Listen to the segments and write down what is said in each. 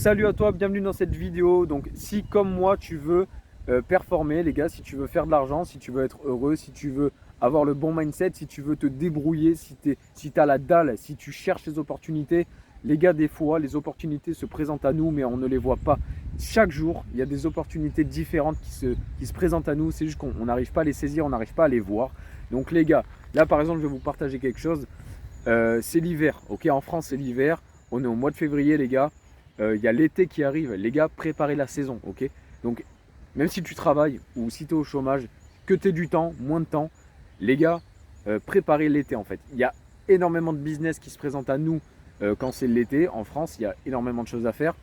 salut à toi, bienvenue dans cette vidéo. Donc si comme moi tu veux performer les gars, si tu veux faire de l'argent, si tu veux être heureux, si tu veux avoir le bon mindset, si tu veux te débrouiller, si tu as la dalle, si tu cherches les opportunités, les gars, des fois les opportunités se présentent à nous mais on ne les voit pas. Chaque jour il y a des opportunités différentes qui se présentent à nous, c'est juste qu'on n'arrive pas à les saisir, on n'arrive pas à les voir. Donc les gars, là par exemple je vais vous partager quelque chose. C'est l'hiver, ok, en France c'est l'hiver, on est au mois de février les gars. Il y a l'été qui arrive, les gars, préparez la saison, ok. Donc, même si tu travailles ou si tu es au chômage, que tu aies du temps, moins de temps, les gars, préparez l'été en fait. Il y a énormément de business qui se présentent à nous quand c'est l'été. En France, il y a énormément de choses à faire.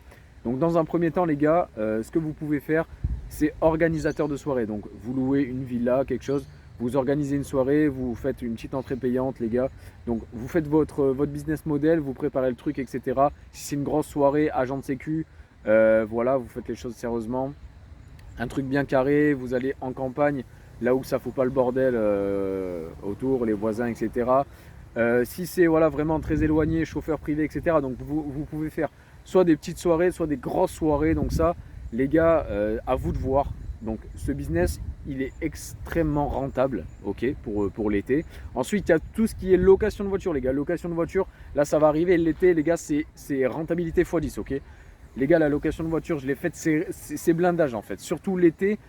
Donc, dans un premier temps, les gars, ce que vous pouvez faire, c'est organisateur de soirée. Donc, vous louez une villa, quelque chose. Vous organisez une soirée, vous faites une petite entrée payante les gars. Donc vous faites votre business model, vous préparez le truc, etc. Si c'est une grosse soirée, agent de sécu, voilà, vous faites les choses sérieusement. Un truc bien carré, vous allez en campagne, là où ça ne fout pas le bordel autour, les voisins, etc. Si c'est voilà, vraiment très éloigné, chauffeur privé, etc. Donc vous pouvez faire soit des petites soirées, soit des grosses soirées. Donc ça, les gars, à vous de voir. Donc ce business, il est extrêmement rentable, ok, pour l'été. Ensuite, il y a tout ce qui est location de voiture, les gars. Location de voiture, là, ça va arriver l'été, les gars, c'est rentabilité x 10, ok. Les gars, la location de voiture, je l'ai faite, c'est blindage en fait. Surtout l'été,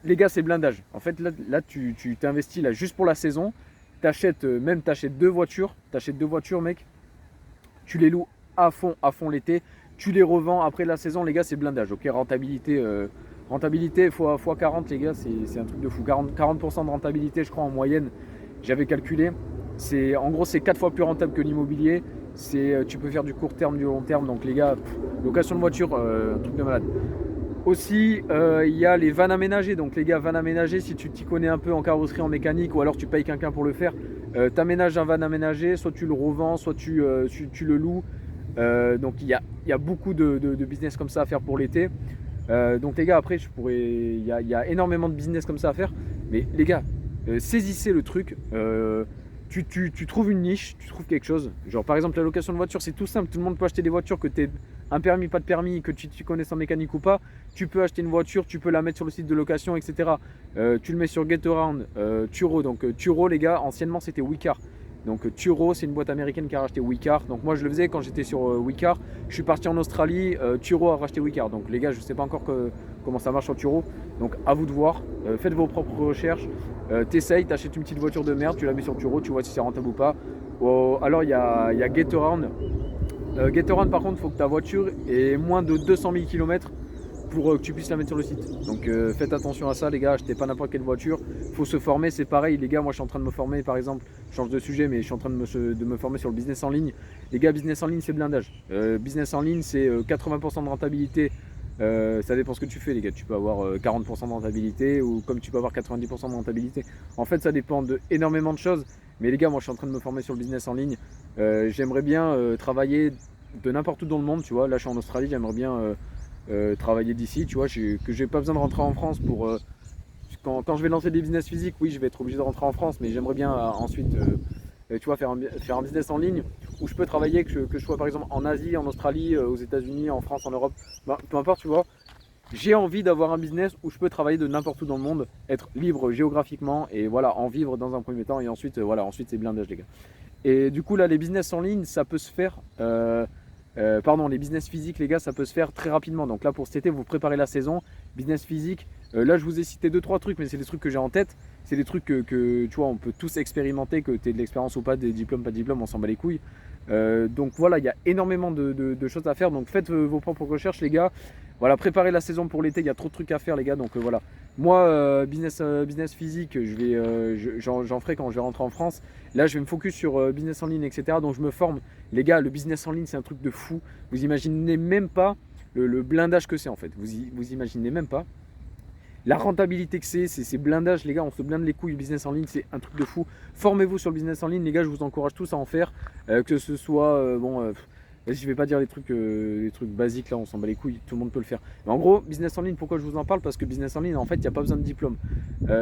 les gars, c'est blindage. En fait, là tu t'investis là juste pour la saison. T'achètes deux voitures. T'achètes deux voitures, mec. Tu les loues à fond l'été. Tu les revends après la saison, les gars, c'est blindage, ok. Rentabilité x 40 les gars, c'est un truc de fou. 40% de rentabilité je crois en moyenne, j'avais calculé. En gros c'est 4 fois plus rentable que l'immobilier. Tu peux faire du court terme, du long terme. Donc les gars, location de voiture, un truc de malade. Aussi il y a les vannes aménagées. Donc les gars, vannes aménagées, si tu t'y connais un peu en carrosserie, en mécanique, ou alors tu payes quelqu'un pour le faire, tu aménages un van aménagé, soit tu le revends, soit tu le loues. Donc il y a beaucoup de business comme ça à faire pour l'été. Donc les gars, après il y a énormément de business comme ça à faire. Mais les gars, saisissez le truc. Tu trouves une niche, tu trouves quelque chose. Genre par exemple la location de voiture, c'est tout simple. Tout le monde peut acheter des voitures, que tu aies un permis, pas de permis, que tu connaisses en mécanique ou pas. Tu peux acheter une voiture, tu peux la mettre sur le site de location, etc. Tu le mets sur GetAround, Turo. Donc Turo les gars, anciennement c'était Wicar. Donc Turo, c'est une boîte américaine qui a racheté Wicar. Donc moi je le faisais quand j'étais sur Wicar. Je suis parti en Australie, Turo a racheté Wicar. Donc les gars, je ne sais pas encore comment ça marche sur Turo. Donc à vous de voir, faites vos propres recherches. T'essayes, t'achètes une petite voiture de merde, tu la mets sur Turo, tu vois si c'est rentable ou pas. Alors il y a GetAround. GetAround par contre, il faut que ta voiture ait moins de 200 000 km pour que tu puisses la mettre sur le site. Donc faites attention à ça les gars, achetez pas n'importe quelle voiture. Il faut se former, c'est pareil les gars. Moi je suis en train de me former par exemple, je change de sujet mais je suis en train de me former sur le business en ligne. Les gars, business en ligne c'est blindage. Business en ligne c'est 80% de rentabilité. Ça dépend ce que tu fais les gars, tu peux avoir 40% de rentabilité ou comme tu peux avoir 90% de rentabilité. En fait ça dépend de énormément de choses. Mais les gars, moi je suis en train de me former sur le business en ligne. J'aimerais bien travailler de n'importe où dans le monde, tu vois. Là je suis en Australie, j'aimerais bien travailler d'ici, tu vois, que j'ai pas besoin de rentrer en France pour quand je vais lancer des business physiques. Oui, je vais être obligé de rentrer en France, mais j'aimerais bien ensuite tu vois, faire un business en ligne où je peux travailler, que je sois par exemple en Asie, en Australie, aux États-Unis, en France, en Europe, peu importe, tu vois. J'ai envie d'avoir un business où je peux travailler de n'importe où dans le monde, être libre géographiquement et voilà, en vivre dans un premier temps et ensuite voilà, ensuite c'est blindage les gars. Et du coup là, les business en ligne, ça peut se faire les business physiques les gars, ça peut se faire très rapidement. Donc là pour cet été, vous préparez la saison. Business physique, là je vous ai cité 2-3 trucs, mais c'est des trucs que j'ai en tête. C'est des trucs que tu vois, on peut tous expérimenter, que tu aies de l'expérience ou pas, des diplômes, pas de diplômes, on s'en bat les couilles. Donc voilà, il y a énormément de choses à faire. Donc faites vos propres recherches les gars. Voilà, préparez la saison pour l'été, il y a trop de trucs à faire les gars. Donc voilà, moi business physique, j'en ferai quand je vais rentrer en France. Là je vais me focus sur business en ligne, etc. Donc je me forme. Les gars, le business en ligne c'est un truc de fou. Vous imaginez même pas le blindage que c'est en fait. Vous imaginez même pas la rentabilité que c'est blindage les gars, on se blinde les couilles. Le business en ligne c'est un truc de fou. Formez-vous sur le business en ligne les gars, je vous encourage tous à en faire, que ce soit Vas-y, je vais pas dire les trucs basiques là, on s'en bat les couilles, tout le monde peut le faire. Mais en gros, business en ligne, pourquoi je vous en parle? Parce que business en ligne, en fait, il n'y a pas besoin de diplôme.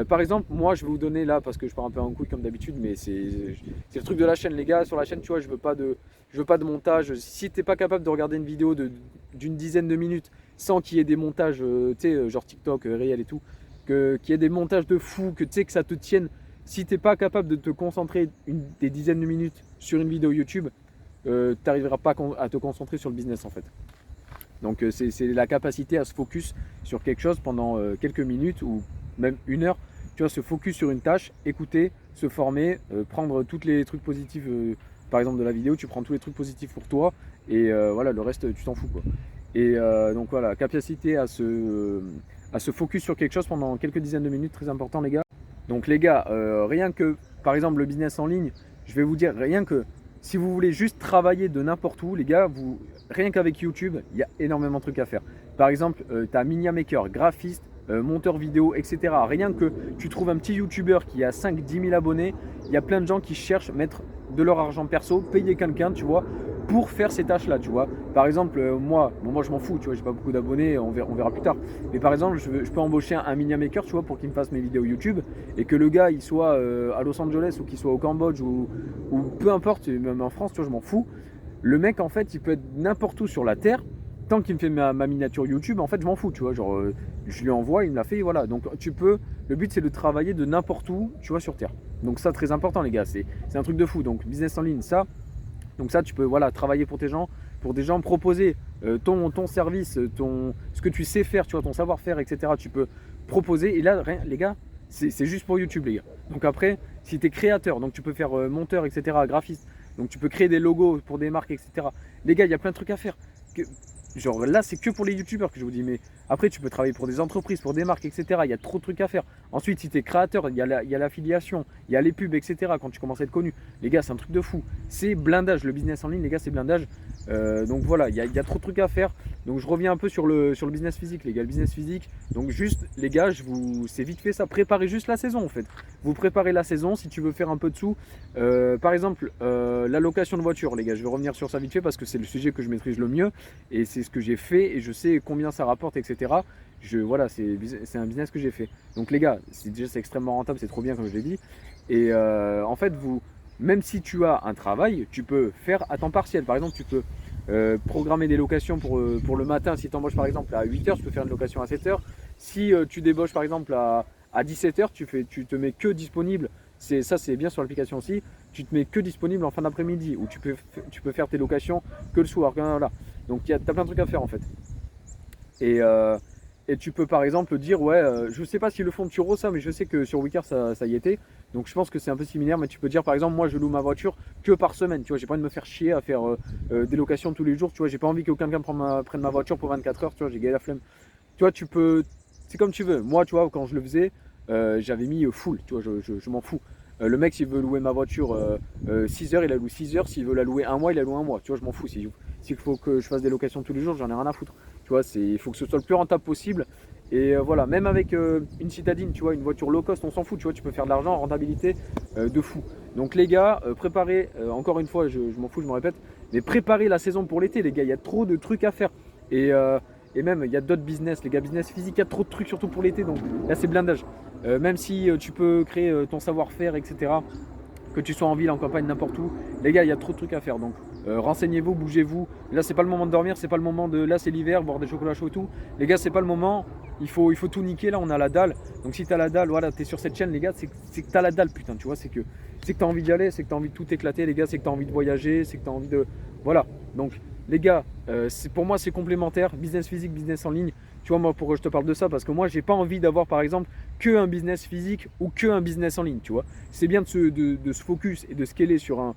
Par exemple, moi, je vais vous donner là, parce que je pars un peu en couille comme d'habitude, mais c'est le truc de la chaîne, les gars. Sur la chaîne, tu vois, je veux pas de montage. Si t'es pas capable de regarder une vidéo d'une dizaine de minutes sans qu'il y ait des montages, tu sais, genre TikTok, réel et tout, qu'il y ait des montages de fou, que tu sais que ça te tienne. Si t'es pas capable de te concentrer des dizaines de minutes sur une vidéo YouTube, tu n'arriveras pas à te concentrer sur le business en fait. Donc c'est la capacité à se focus sur quelque chose pendant quelques minutes ou même une heure. Tu vois, se focus sur une tâche, écouter, se former, prendre tous les trucs positifs, par exemple de la vidéo, tu prends tous les trucs positifs pour toi et voilà, le reste tu t'en fous quoi. Et donc voilà, capacité à se focus sur quelque chose pendant quelques dizaines de minutes, très important les gars. Donc les gars, rien que par exemple le business en ligne, je vais vous dire rien que si vous voulez juste travailler de n'importe où, les gars, rien qu'avec YouTube, il y a énormément de trucs à faire. Par exemple, tu as Media Maker, graphiste, monteur vidéo, etc. Rien que tu trouves un petit YouTuber qui a 5-10 000 abonnés, il y a plein de gens qui cherchent mettre de leur argent perso, payer quelqu'un, tu vois, pour faire ces tâches-là, tu vois. Par exemple, moi je m'en fous, tu vois, j'ai pas beaucoup d'abonnés, on verra plus tard. Mais par exemple, je peux embaucher un Media Maker, tu vois, pour qu'il me fasse mes vidéos YouTube et que le gars, il soit à Los Angeles ou qu'il soit au Cambodge ou peu importe, même en France, tu vois, je m'en fous. Le mec, en fait, il peut être n'importe où sur la terre. Tant qu'il me fait ma miniature YouTube, en fait, je m'en fous, tu vois. Genre, je lui envoie, il me l'a fait, et voilà. Donc, le but, c'est de travailler de n'importe où, tu vois, sur terre. Donc, ça, très important, les gars. C'est un truc de fou. Donc, business en ligne, ça. Donc, ça, tu peux, voilà, travailler pour des gens, proposer ton service, ce que tu sais faire, tu vois, ton savoir-faire, etc. Tu peux proposer. Et là, les gars, c'est juste pour YouTube, les gars. Donc, après, si tu es créateur, donc tu peux faire monteur, etc., graphiste. Donc, tu peux créer des logos pour des marques, etc. Les gars, il y a plein de trucs à faire. Genre là, c'est que pour les youtubeurs que je vous dis, mais après, tu peux travailler pour des entreprises, pour des marques, etc. Il y a trop de trucs à faire. Ensuite, si tu es créateur, il y a l'affiliation, il y a les pubs, etc. Quand tu commences à être connu, les gars, c'est un truc de fou. C'est blindage. Le business en ligne, les gars, c'est blindage. Donc voilà, il y a trop de trucs à faire. Donc je reviens un peu sur le business physique, les gars. Le business physique, donc juste, les gars, c'est vite fait ça. Préparez juste la saison en fait. Vous préparez la saison si tu veux faire un peu de sous. Par exemple, la location de voiture, les gars. Je vais revenir sur ça vite fait parce que c'est le sujet que je maîtrise le mieux et c'est ce que j'ai fait et je sais combien ça rapporte, etc. Voilà, c'est un business que j'ai fait. Donc les gars, c'est extrêmement rentable, c'est trop bien comme je l'ai dit. Et en fait, même si tu as un travail, tu peux faire à temps partiel. Par exemple, tu peux programmer des locations pour le matin. Si tu embauches par exemple à 8h, tu peux faire une location à 7h. Si tu débauches par exemple à 17h, tu te mets que disponible. Ça, c'est bien sur l'application aussi. Tu te mets que disponible en fin d'après-midi où tu peux faire tes locations que le soir. Voilà. Donc, tu as plein de trucs à faire en fait. Et tu peux par exemple dire, ouais, je sais pas s'ils le font de Turo ça, mais je sais que sur Wicker ça y était. Donc je pense que c'est un peu similaire, mais tu peux dire par exemple, moi je loue ma voiture que par semaine. Tu vois, j'ai pas envie de me faire chier à faire des locations tous les jours. Tu vois, j'ai pas envie que quelqu'un prenne ma voiture pour 24 heures. Tu vois, j'ai gagné la flemme. Tu vois, c'est comme tu veux. Moi, tu vois, quand je le faisais, j'avais mis full. Tu vois, je m'en fous. Le mec, s'il veut louer ma voiture 6 heures, il la loue 6 heures. S'il veut la louer un mois, il la loue un mois. Tu vois, je m'en fous. S'il faut que je fasse des locations tous les jours, j'en ai rien à foutre. Tu vois, il faut que ce soit le plus rentable possible. Et voilà, même avec une citadine, tu vois, une voiture low cost, on s'en fout, tu vois, tu peux faire de l'argent en rentabilité de fou. Donc les gars, préparez, encore une fois, je m'en fous, je me répète, mais préparez la saison pour l'été, les gars, il y a trop de trucs à faire. Et même, il y a d'autres business, les gars, business physique, il y a trop de trucs, surtout pour l'été, donc là, c'est blindage. Même si tu peux créer ton savoir-faire, etc., que tu sois en ville, en campagne, n'importe où, les gars, il y a trop de trucs à faire. Donc renseignez-vous, bougez-vous. Là, c'est pas le moment de dormir, c'est pas le moment de. Là, c'est l'hiver, boire des chocolats chauds et tout. Les gars, c'est pas le moment. Il faut tout niquer. Là, on a la dalle. Donc, si t'as la dalle, voilà, t'es sur cette chaîne, les gars, c'est que t'as la dalle, putain, tu vois. C'est que t'as envie d'y aller, c'est que t'as envie de tout éclater, les gars, c'est que t'as envie de voyager, c'est que t'as envie de. Voilà. Donc, les gars, pour moi, c'est complémentaire. Business physique, business en ligne. Tu vois, moi, pourquoi je te parle de ça? Parce que moi, j'ai pas envie d'avoir, par exemple, que un business physique ou que un business en ligne, tu vois. C'est bien de se focus et de scaler sur un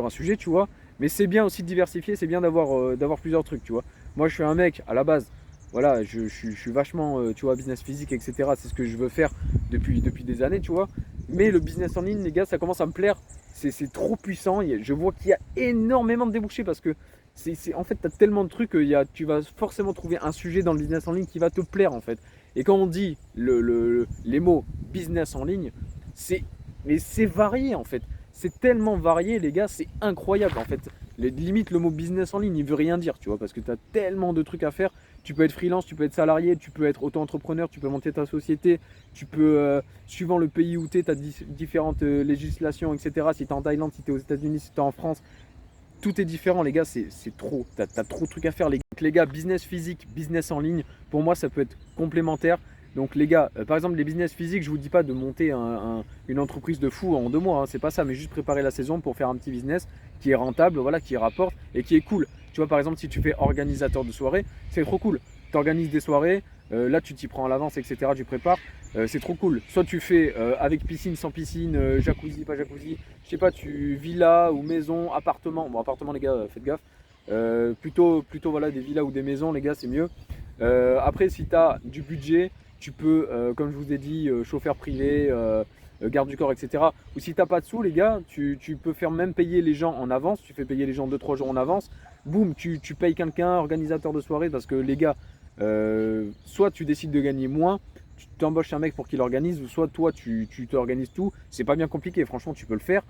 sujet, tu vois. Mais c'est bien aussi de diversifier, c'est bien d'avoir plusieurs trucs, tu vois. Moi, je suis un mec, à la base, voilà, je suis vachement, tu vois, business physique, etc. C'est ce que je veux faire depuis des années, tu vois. Mais le business en ligne, les gars, ça commence à me plaire. C'est trop puissant. Je vois qu'il y a énormément de débouchés parce que en fait, tu as tellement de trucs que tu vas forcément trouver un sujet dans le business en ligne qui va te plaire, en fait. Et quand on dit les mots business en ligne, mais c'est varié, en fait. C'est tellement varié, les gars, c'est incroyable, en fait. Limite, le mot business en ligne, il veut rien dire, tu vois, parce que tu as tellement de trucs à faire. Tu peux être freelance, tu peux être salarié, tu peux être auto-entrepreneur, tu peux monter ta société, tu peux, suivant le pays où tu es, tu as différentes législations, etc. Si tu es en Thaïlande, si tu es aux États-Unis, si tu es en France, tout est différent, les gars, c'est trop. Tu as trop de trucs à faire, les gars. Donc, les gars, business physique, business en ligne, pour moi, ça peut être complémentaire. Donc, les gars, par exemple, les business physiques, je vous dis pas de monter une entreprise de fou en 2 mois, hein, c'est pas ça, mais juste préparer la saison pour faire un petit business qui est rentable, voilà, qui rapporte et qui est cool. Tu vois, par exemple, si tu fais organisateur de soirée, c'est trop cool. Tu organises des soirées, là, tu t'y prends à l'avance, etc., tu prépares. C'est trop cool. Soit tu fais avec piscine, sans piscine, jacuzzi, pas jacuzzi, je sais pas, tu villa ou maison, appartement. Bon, appartement, les gars, faites gaffe. Plutôt voilà, des villas ou des maisons, les gars, c'est mieux. Après, si tu as du budget, tu peux, comme je vous ai dit, chauffeur privé, garde du corps, etc. Ou si tu n'as pas de sous, les gars, tu peux faire même payer les gens en avance. Tu fais payer les gens 2-3 jours en avance. Boum, tu payes quelqu'un, organisateur de soirée, parce que les gars, soit tu décides de gagner moins, tu t'embauches un mec pour qu'il organise, ou soit toi tu t'organises tout. C'est pas bien compliqué, franchement, tu peux le faire.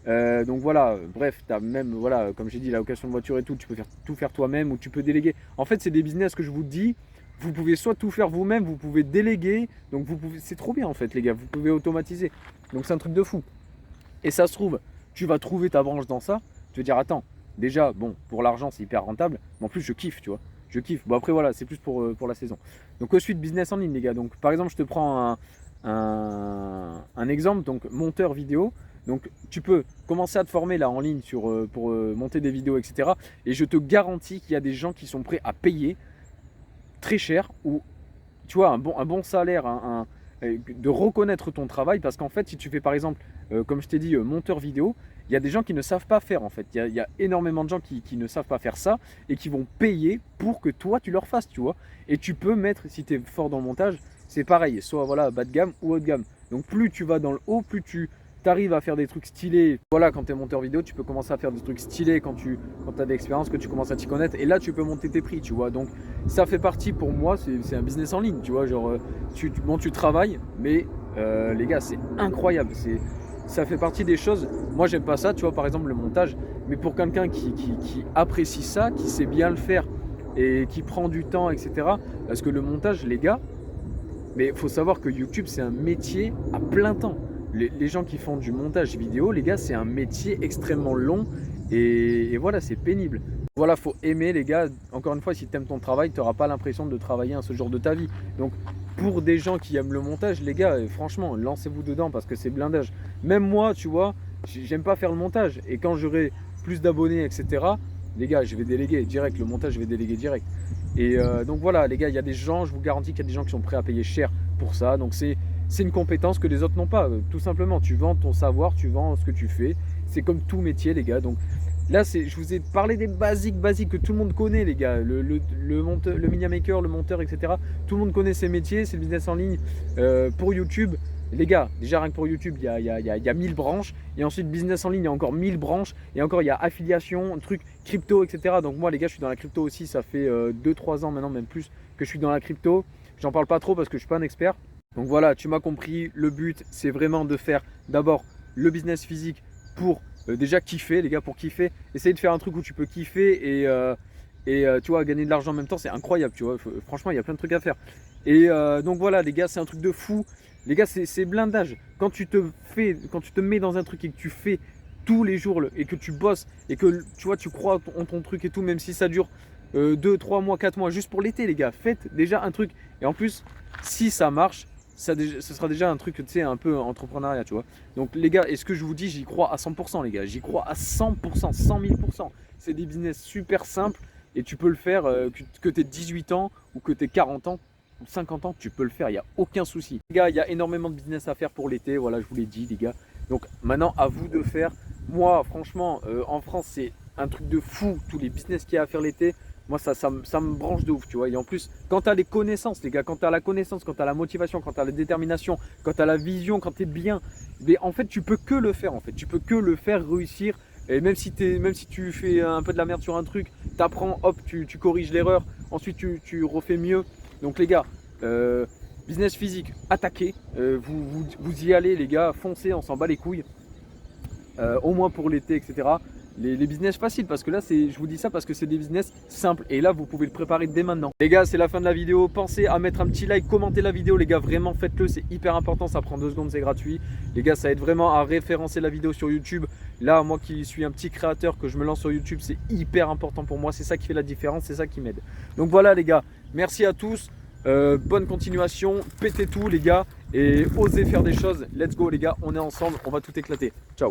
Donc voilà, bref, tu as même, voilà, comme j'ai dit, la location de voiture et tout, tu peux tout faire toi-même ou tu peux déléguer. En fait, c'est des business que je vous dis, vous pouvez soit tout faire vous-même, vous pouvez déléguer, donc c'est trop bien en fait, les gars, vous pouvez automatiser. Donc c'est un truc de fou. Et ça se trouve, tu vas trouver ta branche dans ça, tu vas dire, attends, déjà, bon, pour l'argent, c'est hyper rentable, mais en plus, je kiffe, tu vois. Je kiffe. Bon, après, voilà, c'est plus pour la saison. Donc, ensuite, business en ligne, les gars. Donc, par exemple, je te prends un exemple, donc monteur vidéo. Donc, tu peux commencer à te former là en ligne pour monter des vidéos, etc. Et je te garantis qu'il y a des gens qui sont prêts à payer très cher ou, tu vois, un bon salaire, de reconnaître ton travail. Parce qu'en fait, si tu fais par exemple, comme je t'ai dit, monteur vidéo, il y a des gens qui ne savent pas faire en fait. Il y a énormément de gens qui ne savent pas faire ça et qui vont payer pour que toi tu leur fasses, tu vois. Et tu peux mettre, si tu es fort dans le montage, c'est pareil, soit voilà, bas de gamme ou haut de gamme. Donc plus tu vas dans le haut, plus tu arrives à faire des trucs stylés. Voilà, quand tu es monteur vidéo, tu peux commencer à faire des trucs stylés quand tu as de l'expérience, que tu commences à t'y connaître. Et là, tu peux monter tes prix, tu vois. Donc ça fait partie pour moi, c'est un business en ligne, tu vois. Genre, tu travailles, mais les gars, c'est incroyable. Ça fait partie des choses. Moi, j'aime pas ça, tu vois, par exemple, le montage. Mais pour quelqu'un qui apprécie ça, qui sait bien le faire et qui prend du temps, etc. Parce que le montage, les gars, mais il faut savoir que YouTube, c'est un métier à plein temps. Les gens qui font du montage vidéo, les gars, c'est un métier extrêmement long et voilà, c'est pénible. Voilà, faut aimer, les gars. Encore une fois, si tu aimes ton travail, tu n'auras pas l'impression de travailler à ce jour de ta vie. Donc, pour des gens qui aiment le montage, les gars, franchement, lancez-vous dedans parce que c'est blindage. Même moi, tu vois, j'aime pas faire le montage. Et quand j'aurai plus d'abonnés, etc., les gars, je vais déléguer direct. Le montage, je vais déléguer direct. Et donc voilà, les gars, il y a des gens, je vous garantis qu'il y a des gens qui sont prêts à payer cher pour ça. Donc c'est une compétence que les autres n'ont pas. Tout simplement, tu vends ton savoir, tu vends ce que tu fais. C'est comme tout métier, les gars. Donc là, je vous ai parlé des basiques que tout le monde connaît, les gars. Le monteur, le media maker, le monteur, etc. Tout le monde connaît ces métiers, c'est le business en ligne. Pour YouTube, les gars, déjà rien que pour YouTube, il y a 1000 branches. Et ensuite, business en ligne, il y a encore 1000 branches. Et encore, il y a affiliation, truc, crypto, etc. Donc moi, les gars, je suis dans la crypto aussi. Ça fait 2-3 ans maintenant, même plus, que je suis dans la crypto. J'en parle pas trop parce que je suis pas un expert. Donc voilà, tu m'as compris. Le but, c'est vraiment de faire d'abord le business physique pour déjà kiffer, les gars, pour kiffer. Essayer de faire un truc où tu peux kiffer et tu vois, gagner de l'argent en même temps, c'est incroyable, tu vois. Franchement, il y a plein de trucs à faire. Et donc voilà, les gars, c'est un truc de fou. Les gars, c'est blindage. Quand tu te mets dans un truc et que tu fais tous les jours et que tu bosses et que tu vois, tu crois en ton truc et tout, même si ça dure 2, 3 mois, 4 mois, juste pour l'été, les gars, faites déjà un truc. Et en plus, si ça marche, ce sera déjà un truc, tu sais, un peu entrepreneuriat, tu vois. Donc les gars, et ce que je vous dis, j'y crois à 100%, les gars. J'y crois à 100%, 100 000%. C'est des business super simples et tu peux le faire, que tu aies 18 ans ou que tu aies 40 ans. 50 ans, tu peux le faire, il n'y a aucun souci. Les gars, il y a énormément de business à faire pour l'été, voilà, je vous l'ai dit, les gars. Donc maintenant, à vous de faire. Moi, franchement, en France, c'est un truc de fou, tous les business qu'il y a à faire l'été. Moi, ça me branche de ouf, tu vois. Et en plus, quand tu as les connaissances, les gars, quand tu as la connaissance, quand tu as la motivation, quand tu as la détermination, quand tu as la vision, quand tu es bien, mais en fait, tu peux que le faire, en fait. Tu peux que le faire réussir. Et même si tu fais un peu de la merde sur un truc, tu apprends, hop, tu corriges l'erreur, ensuite tu refais mieux. Donc les gars, business physique, attaquez, vous y allez les gars, foncez, on s'en bat les couilles, au moins pour l'été, etc. les business faciles, parce que là je vous dis ça parce que c'est des business simples et là vous pouvez le préparer dès maintenant. Les gars, c'est la fin de la vidéo, pensez à mettre un petit like, commentez la vidéo les gars, vraiment faites-le, c'est hyper important, ça prend 2 secondes, c'est gratuit. Les gars, ça aide vraiment à référencer la vidéo sur YouTube. Là, moi qui suis un petit créateur, que je me lance sur YouTube, c'est hyper important pour moi, c'est ça qui fait la différence, c'est ça qui m'aide. Donc voilà les gars, merci à tous. Bonne continuation, pétez tout les gars et osez faire des choses. Let's go les gars, on est ensemble, on va tout éclater. Ciao.